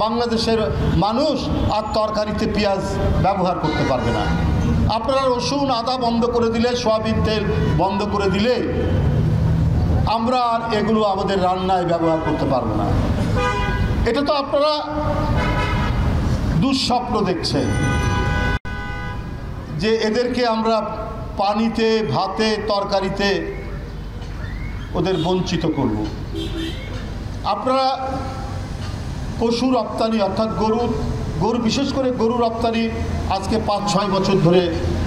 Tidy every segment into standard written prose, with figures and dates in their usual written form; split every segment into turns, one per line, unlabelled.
বাংলাদেশের মানুষ আর তরকারিতে পেঁয়াজ ব্যবহার করতে পারবে না। আপনারা রসুন আদা বন্ধ করে দিলে, সয়াবিন তেল বন্ধ করে দিলে আমরা আর এগুলো আমাদের রান্নায় ব্যবহার করতে পারবো না। এটা তো আপনারা দুঃস্বপ্ন দেখছেন যে এদেরকে আমরা পানিতে, ভাতে, তরকারিতে ওদের বঞ্চিত করব। আপনারা পশু রপ্তানি অর্থাৎ গরু বিশেষ করে গরু রপ্তানি আজকে 5-6 বছর ধরে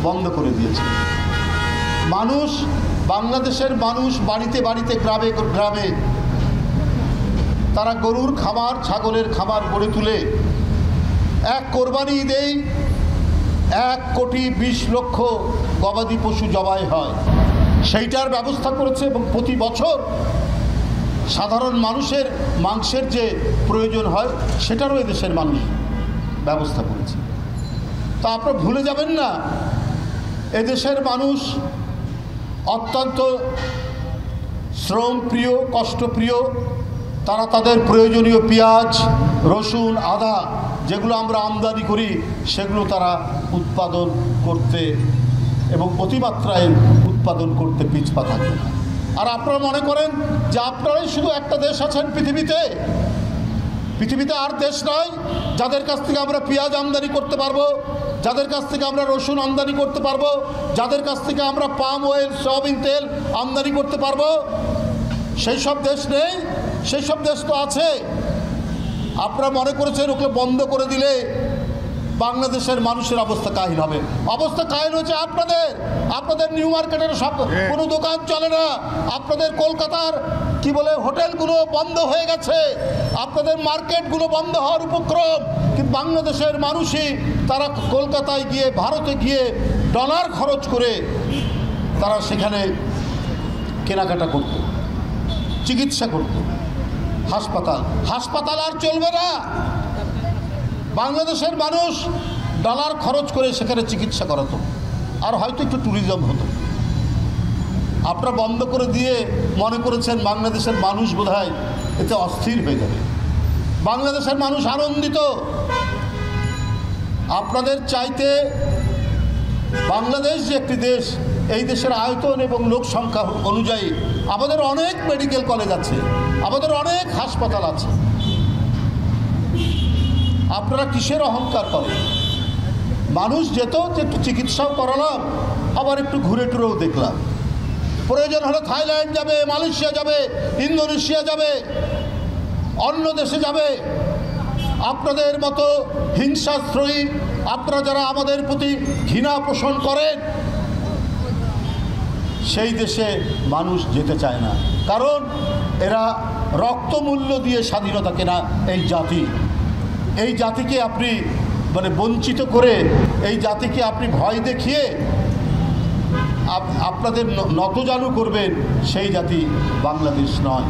বন্ধ করে দিয়েছে। বাংলাদেশের মানুষ বাড়িতে বাড়িতে, গ্রামে গ্রামে তারা গরুর খামার, ছাগলের খামার গড়ে তুলে এক কোরবানি ঈদেই 1,20,00,000 গবাদি পশু জবাই হয়, সেইটার ব্যবস্থা করেছে। এবং প্রতি বছর সাধারণ মানুষের মাংসের যে প্রয়োজন হয় সেটারও এদেশের মানুষ ব্যবস্থা করেছে। তা আপনারা ভুলে যাবেন না, এদেশের মানুষ অত্যন্ত শ্রমপ্রিয়, কষ্টপ্রিয়। তারা তাদের প্রয়োজনীয় পেঁয়াজ, রসুন, আদা যেগুলো আমরা আমদানি করি সেগুলো তারা উৎপাদন করতে এবং অতিমাত্রায় উৎপাদন করতে পিছপা থাকে না। আর আপনারা মনে করেন যে আপনারাই শুধু একটা দেশ আছেন পৃথিবীতে আর দেশ নয় যাদের কাছ থেকে আমরা পেঁয়াজ আমদানি করতে পারবো, যাদের কাছ থেকে আমরা রসুন আমদানি করতে পারবো, যাদের কাছ থেকে আমরা পাম অয়েল, সয়াবিন তেল আমদানি করতে পারবো। সেই সব দেশ নেই? সেই সব দেশ তো আছে। আপনারা মনে করেছেন ওগুলো বন্ধ করে দিলে বাংলাদেশের মানুষের অবস্থা কাহিল হবে। অবস্থা কাহিল হচ্ছে আপনাদের নিউ মার্কেটের সব কোনো দোকান চলে না, আপনাদের কলকাতার হোটেলগুলো বন্ধ হয়ে গেছে, আপনাদের মার্কেটগুলো বন্ধ হওয়ার উপক্রম। কিন্তু বাংলাদেশের মানুষই তারা কলকাতায় গিয়ে, ভারতে গিয়ে ডলার খরচ করে তারা সেখানে কেনাকাটা করত, চিকিৎসা করত। হাসপাতাল আর চলবে না। বাংলাদেশের মানুষ ডলার খরচ করে সেখানে চিকিৎসা করাতো, আর হয়তো একটু ট্যুরিজম হতো। আপনারা বন্ধ করে দিয়ে মনে করেছেন বাংলাদেশের মানুষ বোধহয় এতে অস্থির হয়ে যাবে। বাংলাদেশের মানুষ আনন্দিত। আপনাদের চাইতে বাংলাদেশ যে একটি দেশ, এই দেশের আয়তন এবং লোক সংখ্যা অনুযায়ী আমাদের অনেক মেডিকেল কলেজ আছে, আমাদের অনেক হাসপাতাল আছে। আপনারা কিসের অহংকার করেন? মানুষ যেত, একটু চিকিৎসাও করালাম, আবার একটু ঘুরে টুরেও দেখলাম। প্রয়োজন হলে থাইল্যান্ড যাবে, মালয়েশিয়া যাবে, ইন্দোনেশিয়া যাবে, অন্য দেশে যাবে। আপনাদের মতো হিংসাশ্রয়ী, আপনারা যারা আমাদের প্রতি ঘৃণা পোষণ করেন, সেই দেশে মানুষ যেতে চায় না। কারণ এরা রক্তমূল্য দিয়ে স্বাধীনতা কেনা এই জাতিকে আপনি বঞ্চিত করে, এই জাতিকে আপনি ভয় দেখিয়ে আপনাদের নতজানু করবেন, সেই জাতি বাংলাদেশ নয়।